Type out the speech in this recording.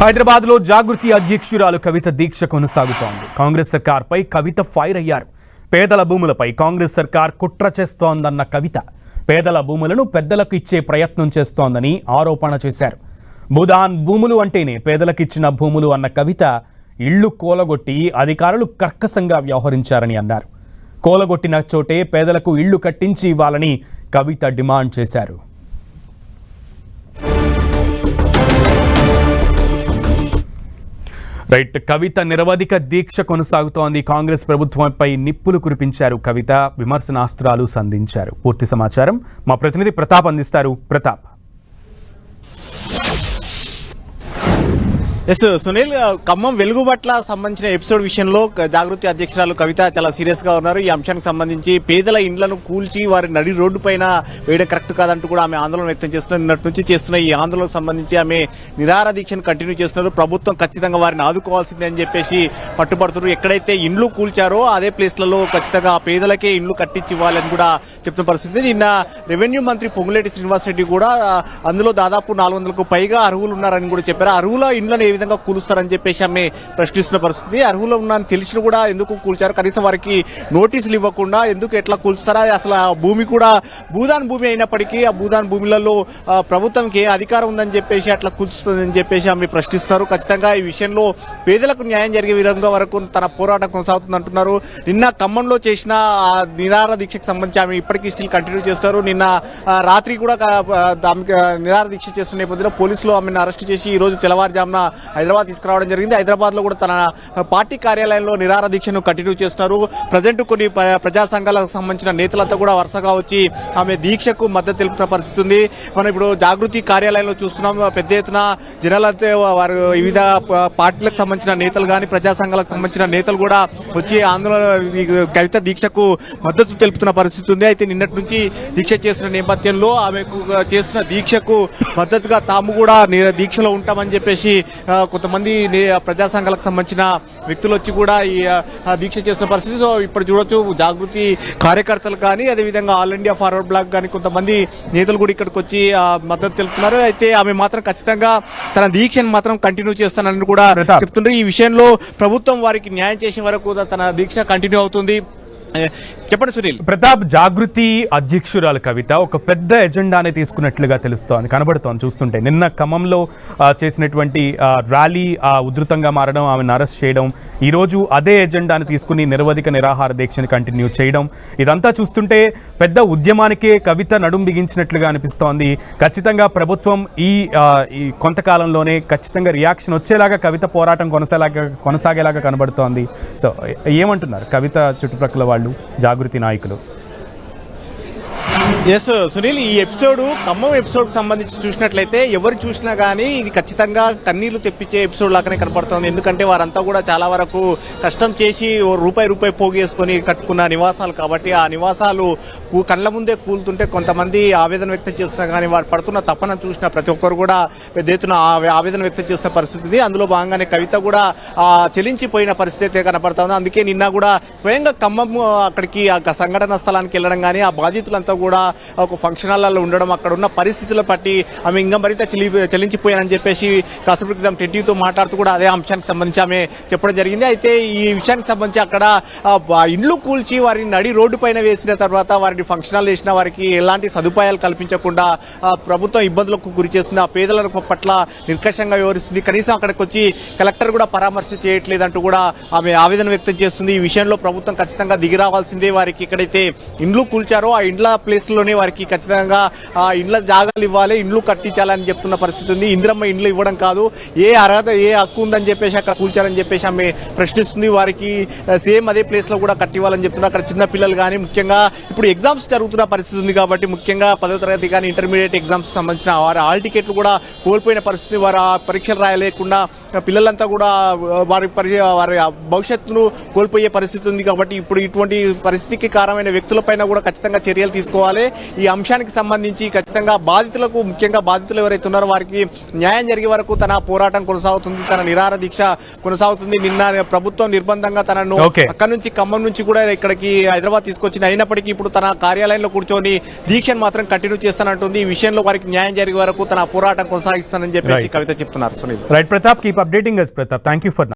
హైదరాబాద్ లో జాగృతి అధ్యక్షురాలు కవిత దీక్ష కొనసాగుతోంది. కాంగ్రెస్ సర్కార్పై కవిత ఫైర్ అయ్యారు. పేదల భూములపై కాంగ్రెస్ సర్కార్ కుట్ర చేస్తోందన్న కవిత పేదల భూములను పెద్దలకు ఇచ్చే ప్రయత్నం చేస్తోందని ఆరోపణ చేశారు. భూదాన్ భూములు అంటేనే పేదలకిచ్చిన భూములు అన్న కవిత ఇళ్లు కూలగొట్టి అధికారులు కర్కశంగా వ్యవహరించారని అన్నారు. కూలగొట్టిన చోటే పేదలకు ఇళ్లు కట్టించి ఇవ్వాలని కవిత డిమాండ్ చేశారు. రైట్, కవిత నిరవధిక దీక్ష కొనసాగుతోంది. కాంగ్రెస్ ప్రభుత్వంపై నిప్పులు కురిపించారు కవిత, విమర్శనాస్త్రాలు సంధించారు. పూర్తి సమాచారం మా ప్రతినిధి ప్రతాప్ అందిస్తారు. ప్రతాప్. ఎస్ సునీల్, ఖమ్మం వెలుగుబట్ల సంబంధించిన ఎపిసోడ్ విషయంలో జాగృతి అధ్యక్షురాలు కవిత చాలా సీరియస్ గా ఉన్నారు. ఈ అంశానికి సంబంధించి పేదల ఇండ్లను కూల్చి వారి నడి రోడ్డు పైన వేయడం కరెక్ట్ కాదంటూ కూడా ఆమె ఆందోళన వ్యక్తం చేస్తున్నారు. నిన్నటి నుంచి చేస్తున్న ఈ ఆందోళనకు సంబంధించి ఆమె నిరాహార దీక్షను కంటిన్యూ చేస్తున్నారు. ప్రభుత్వం ఖచ్చితంగా వారిని ఆదుకోవాల్సిందే అని చెప్పేసి పట్టుబడుతున్నారు. ఎక్కడైతే ఇండ్లు కూల్చారో అదే ప్లేస్లలో ఖచ్చితంగా పేదలకే ఇండ్లు కట్టించి ఇవ్వాలని కూడా చెప్తున్న పరిస్థితి. నిన్న రెవెన్యూ మంత్రి పొంగులేటి శ్రీనివాసరెడ్డి కూడా అందులో దాదాపు 400కు పైగా అర్హులు ఉన్నారని కూడా చెప్పారు. అర్హుల ఇండ్లను విధంగా కూలుస్తారని చెప్పేసి ఆమె ప్రశ్నిస్తున్న పరిస్థితి. అర్హులు ఉన్నారని తెలిసిన కూడా ఎందుకు కూల్చారు, కనీసం వారికి నోటీసులు ఇవ్వకుండా ఎందుకు ఎట్లా కూల్స్తారా, అసలు ఆ భూమి కూడా భూదాన్ భూమి అయినప్పటికీ ఆ భూదాన్ భూములలో ప్రభుత్వంకి ఏ అధికారం ఉందని చెప్పేసి అట్లా కూల్చుతుందని చెప్పేసి ఆమె ప్రశ్నిస్తున్నారు. ఖచ్చితంగా ఈ విషయంలో పేదలకు న్యాయం జరిగే విధంగా వరకు తన పోరాటం కొనసాగుతుంది అంటున్నారు. నిన్న ఖమ్మంలో చేసిన నిరాహార దీక్షకు సంబంధించి ఆమె ఇప్పటికీ స్టిల్ కంటిన్యూ చేస్తారు. నిన్న రాత్రి కూడా నిరాహార దీక్ష చేస్తున్న నేపథ్యంలో పోలీసులు ఆమెను అరెస్ట్ చేసి ఈ రోజు తెల్లవారుజామున హైదరాబాద్ తీసుకురావడం జరిగింది. హైదరాబాద్ లో కూడా తన పార్టీ కార్యాలయంలో నిరాహార దీక్షను కంటిన్యూ చేస్తున్నారు. ప్రజెంట్ కొన్ని ప్రజా సంఘాలకు సంబంధించిన నేతలంతా కూడా వరుసగా వచ్చి ఆమె దీక్షకు మద్దతు తెలుపుతున్న పరిస్థితి ఉంది. మనం ఇప్పుడు జాగృతి కార్యాలయంలో చూస్తున్నాం. పెద్ద ఎత్తున జనాలతో వారు వివిధ పార్టీలకు సంబంధించిన నేతలు కానీ ప్రజా సంఘాలకు సంబంధించిన నేతలు కూడా వచ్చి ఆందోళన కవిత దీక్షకు మద్దతు తెలుపుతున్న పరిస్థితి ఉంది. అయితే నిన్నటి నుంచి దీక్ష చేస్తున్న నేపథ్యంలో ఆమెకు చేస్తున్న దీక్షకు మద్దతుగా తాము కూడా దీక్షలో ఉంటామని చెప్పేసి కొంతమంది ప్రజా సంఘాలకు సంబంధించిన వ్యక్తులు వచ్చి కూడా ఈ దీక్ష చేస్తున్న పరిస్థితి. సో ఇప్పుడు చూడొచ్చు, జాగృతి కార్యకర్తలు కానీ అదేవిధంగా ఆల్ ఇండియా ఫార్వర్డ్ బ్లాక్ కానీ కొంతమంది నేతలు కూడా ఇక్కడికి వచ్చి మద్దతు తెలుపుతున్నారు. అయితే ఆమె మాత్రం ఖచ్చితంగా తన దీక్షను మాత్రం కంటిన్యూ చేస్తానని కూడా చెప్తున్నారు. ఈ విషయంలో ప్రభుత్వం వారికి న్యాయం చేసే వరకు తన దీక్ష కంటిన్యూ అవుతుంది. చెప్పండి సునీల్. ప్రతాప్, జాగృతి అధ్యక్షురాలు కవిత ఒక పెద్ద ఎజెండానే తీసుకున్నట్లుగా తెలుస్తోంది, కనబడుతోంది చూస్తుంటే. నిన్న ఖమ్మంలో చేసినటువంటి ర్యాలీ ఉధృతంగా మారడం, ఆమెను అరెస్ట్ చేయడం, ఈరోజు అదే ఎజెండాను తీసుకుని నిరవధిక నిరాహార దీక్షను కంటిన్యూ చేయడం, ఇదంతా చూస్తుంటే పెద్ద ఉద్యమానికే కవిత నడుం బిగించినట్లుగా అనిపిస్తోంది. ఖచ్చితంగా ప్రభుత్వం ఈ కొంతకాలంలోనే ఖచ్చితంగా రియాక్షన్ వచ్చేలాగా కవిత పోరాటం కొనసాగేలాగా కనబడుతోంది. సో ఏమంటున్నారు కవిత చుట్టుప్రక్కల వాళ్ళు, జాగృతి నాయకులు? ఎస్ సునీల్, ఈ ఎపిసోడ్ ఖమ్మం ఎపిసోడ్ కు సంబంధించి చూసినట్లయితే ఎవరు చూసినా కానీ ఇది ఖచ్చితంగా కన్నీళ్లు తెప్పించే ఎపిసోడ్ లాగానే కనపడుతుంది. ఎందుకంటే వారంతా కూడా చాలా వరకు కష్టం చేసి రూపాయి పోగేసుకొని కట్టుకున్న నివాసాలు కాబట్టి ఆ నివాసాలు కళ్ళ ముందే కూలుతుంటే కొంతమంది ఆవేదన వ్యక్తం చేస్తున్నా కానీ వారు పడుతున్న తప్పన చూసిన ప్రతి ఒక్కరు కూడా పెద్ద ఎత్తున ఆవేదన వ్యక్తం చేస్తున్న పరిస్థితి ఉంది. అందులో భాగంగానే కవిత కూడా చెలించిపోయిన పరిస్థితి కనపడుతుంది. అందుకే నిన్న కూడా స్వయంగా ఖమ్మం అక్కడికి ఆ సంఘటన స్థలానికి వెళ్ళడం కానీ ఆ బాధితులంతా కూడా ఒక ఫంక్షన్ హాల్లో ఉండడం, అక్కడ ఉన్న పరిస్థితుల బట్టి ఆమె ఇంకా మరింత చెల్లించిపోయానని చెప్పేసి కాసేపు క్రితం టీవీతో మాట్లాడుతూ కూడా అదే అంశానికి సంబంధించి ఆమె చెప్పడం జరిగింది. అయితే ఈ విషయానికి సంబంధించి అక్కడ ఇండ్లు కూల్చి వారిని నడి రోడ్డు పైన వేసిన తర్వాత వారిని ఫంక్షన్ హాల్ వేసిన వారికి ఎలాంటి సదుపాయాలు కల్పించకుండా ప్రభుత్వం ఇబ్బందులకు గురి చేస్తుంది, ఆ పేదల పట్ల నిర్కషంగా వ్యవహరిస్తుంది, కనీసం అక్కడికి వచ్చి కలెక్టర్ కూడా పరామర్శ చేయట్లేదంటూ కూడా ఆమె ఆవేదన వ్యక్తం చేస్తుంది. ఈ విషయంలో ప్రభుత్వం ఖచ్చితంగా దిగిరావాల్సిందే. వారికి ఎక్కడైతే ఇండ్లు కూల్చారో ఆ ఇండ్ల ప్లేస్ లోనే వారికి ఖచ్చితంగా ఇండ్ల జాగాలు ఇవ్వాలి, ఇండ్లు కట్టించాలని చెప్తున్న పరిస్థితి ఉంది. ఇందిరమ్మ ఇండ్లు ఇవ్వడం కాదు, ఏ అర్హత ఏ హక్కు ఉందని చెప్పేసి అక్కడ కూల్చారని చెప్పేసి ఆమె ప్రశ్నిస్తుంది. వారికి సేమ్ అదే ప్లేస్ లో కూడా కట్టివ్వాలని చెప్తున్నారు. అక్కడ చిన్న పిల్లలు కానీ ముఖ్యంగా ఇప్పుడు ఎగ్జామ్స్ జరుగుతున్న పరిస్థితి ఉంది కాబట్టి ముఖ్యంగా 10వ తరగతి కానీ ఇంటర్మీడియట్ ఎగ్జామ్స్ సంబంధించిన వారి హాల్ టికెట్లు కూడా కోల్పోయిన పరిస్థితి, వారు పరీక్షలు రాయలేకుండా పిల్లలంతా కూడా వారి భవిష్యత్తును కోల్పోయే పరిస్థితి ఉంది. కాబట్టి ఇప్పుడు ఇటువంటి పరిస్థితికి కారణమైన వ్యక్తులపైన కూడా ఖచ్చితంగా చర్యలు తీసుకోవాలి. తీసుకోవాలి. ఈ అంశానికి సంబంధించి ఖచ్చితంగా బాధితులకు, ముఖ్యంగా బాధితులు ఎవరైతే ఉన్నారో వారికి న్యాయం జరిగే వరకు తన పోరాటం కొనసాగుతుంది, తన నిరాహార దీక్ష కొనసాగుతుంది. నిన్న ప్రభుత్వం నిర్బంధంగా తనను అక్కడి నుంచి ఖమ్మం నుంచి కూడా ఇక్కడికి హైదరాబాద్ తీసుకొచ్చింది. అయినప్పటికీ ఇప్పుడు తన కార్యాలయంలో కూర్చొని దీక్షను మాత్రం కంటిన్యూ చేస్తానంటుంది. ఈ విషయంలో వారికి న్యాయం జరిగే వరకు తన పోరాటం కొనసాగిస్తానని చెప్పేసి కవిత చెప్తున్నారు. Sunil right Pratap, keep updating us Pratap. Thank you for